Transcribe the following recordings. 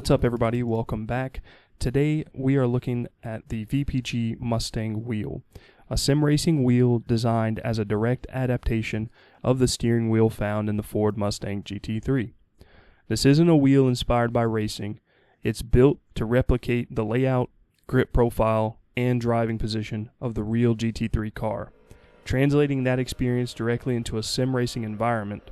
What's up, everybody? Welcome back. Today we are looking at the VPG Mustang wheel, a sim racing wheel designed as a direct adaptation of the steering wheel found in the Ford Mustang GT3. This isn't a wheel inspired by racing. It's built to replicate the layout, grip profile, and driving position of the real GT3 car, translating that experience directly into a sim racing environment.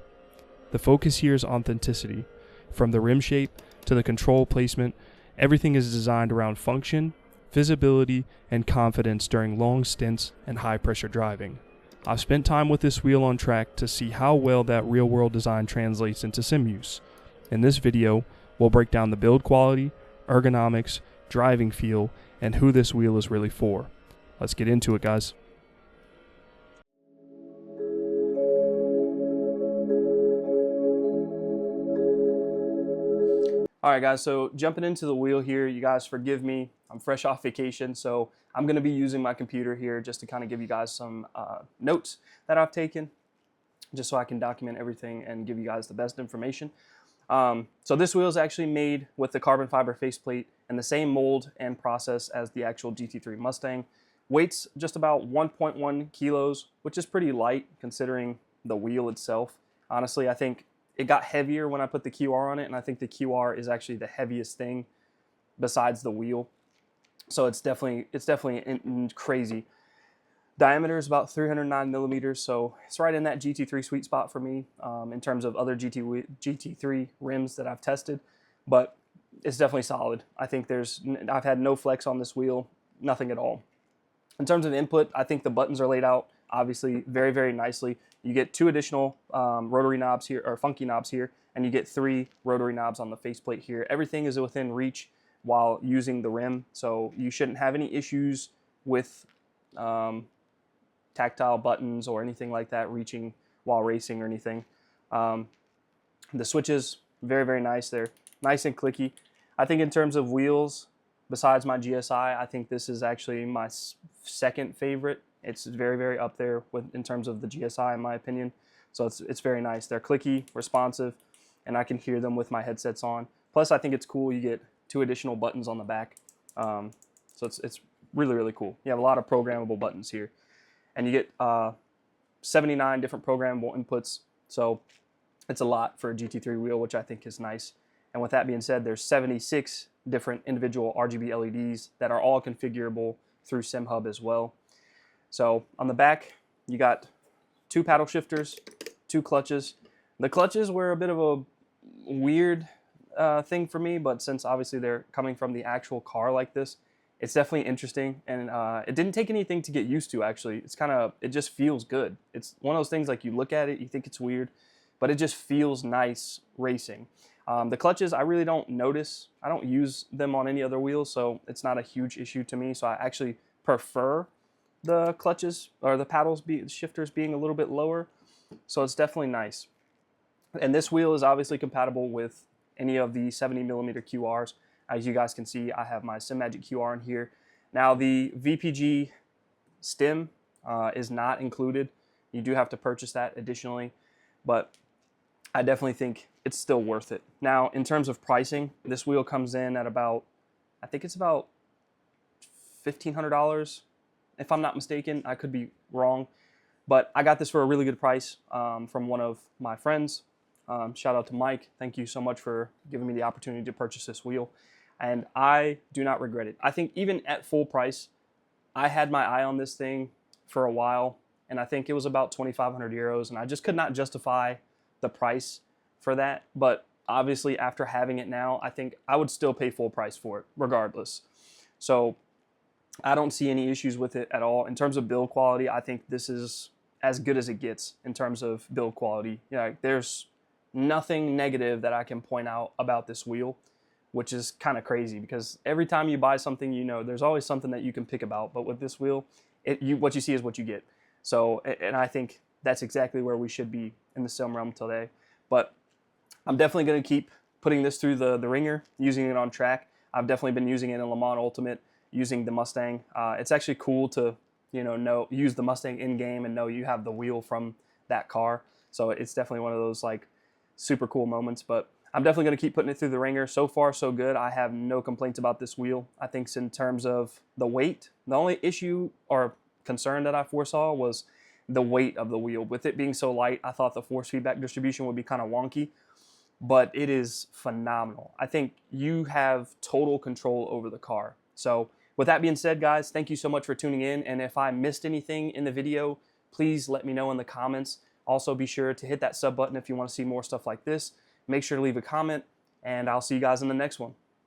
The focus here is authenticity. From the rim shape to the control placement, everything is designed around function, visibility, and confidence during long stints and high-pressure driving. I've spent time with this wheel on track to see how well that real-world design translates into sim use. In this video, we'll break down the build quality, ergonomics, driving feel, and who this wheel is really for. Let's get into it, guys. Alright guys, so jumping into the wheel here, you guys forgive me, I'm fresh off vacation, so I'm going to be using my computer here just to kind of give you guys some notes that I've taken, just so I can document everything and give you guys the best information. So this wheel is actually made with the carbon fiber faceplate and the same mold and process as the actual GT3 Mustang. Weight's just about 1.1 kilos, which is pretty light considering the wheel itself. Honestly, I think it got heavier when I put the QR on it, and I think the QR is actually the heaviest thing besides the wheel. So it's definitely crazy. Diameter is about 309 millimeters, so it's right in that GT3 sweet spot for me in terms of other GT3 rims that I've tested, but it's definitely solid. I think I've had no flex on this wheel, nothing at all. In terms of input, I think the buttons are laid out obviously very, very nicely. You get 2 additional rotary knobs here, or funky knobs here, and you get 3 rotary knobs on the faceplate here. Everything is within reach while using the rim, so you shouldn't have any issues with tactile buttons or anything like that reaching while racing or anything. The switches, very, very nice. They're nice and clicky. I think in terms of wheels, besides my GSI, I think this is actually my second favorite. It's very, very up there in terms of the GSI, in my opinion. So it's very nice. They're clicky, responsive, and I can hear them with my headsets on. Plus, I think it's cool. You get 2 additional buttons on the back. So it's really, really cool. You have a lot of programmable buttons here. And you get 79 different programmable inputs. So it's a lot for a GT3 wheel, which I think is nice. And with that being said, there's 76 different individual RGB LEDs that are all configurable through SimHub as well. So on the back, you got 2 paddle shifters, 2 clutches. The clutches were a bit of a weird thing for me, but since obviously they're coming from the actual car like this, it's definitely interesting, and it didn't take anything to get used to, actually. It just feels good. It's one of those things, like, you look at it, you think it's weird, but it just feels nice racing. The clutches, I really don't notice. I don't use them on any other wheels, so it's not a huge issue to me, so I actually prefer the clutches or the shifters being a little bit lower, so it's definitely nice. And this wheel is obviously compatible with any of the 70mm QRs. As you guys can see, I have my SIMAGIC QR in here. Now the VPG stem is not included. You do have to purchase that additionally, but I definitely think it's still worth it. Now, in terms of pricing, this wheel comes in at about, I think it's about $1,500. If I'm not mistaken, I could be wrong, but I got this for a really good price from one of my friends. Shout out to Mike. Thank you so much for giving me the opportunity to purchase this wheel, and I do not regret it. I think even at full price, I had my eye on this thing for a while, and I think it was about 2,500 euros, and I just could not justify the price for that, but obviously after having it now, I think I would still pay full price for it regardless. So I don't see any issues with it at all. In terms of build quality, I think this is as good as it gets in terms of build quality. There's nothing negative that I can point out about this wheel, which is kind of crazy because every time you buy something, there's always something that you can pick about. But with this wheel, what you see is what you get. So, and I think that's exactly where we should be in the sim realm today. But I'm definitely going to keep putting this through the ringer, using it on track. I've definitely been using it in Le Mans Ultimate, using the Mustang. It's actually cool to use the Mustang in game and know you have the wheel from that car. So it's definitely one of those like super cool moments. But I'm definitely going to keep putting it through the ringer. So far, so good. I have no complaints about this wheel. I think in terms of the weight, the only issue or concern that I foresaw was the weight of the wheel. With it being so light, I thought the force feedback distribution would be kind of wonky, but it is phenomenal. I think you have total control over the car. So with that being said, guys, thank you so much for tuning in. And if I missed anything in the video, please let me know in the comments. Also, be sure to hit that sub button if you want to see more stuff like this. Make sure to leave a comment, and I'll see you guys in the next one.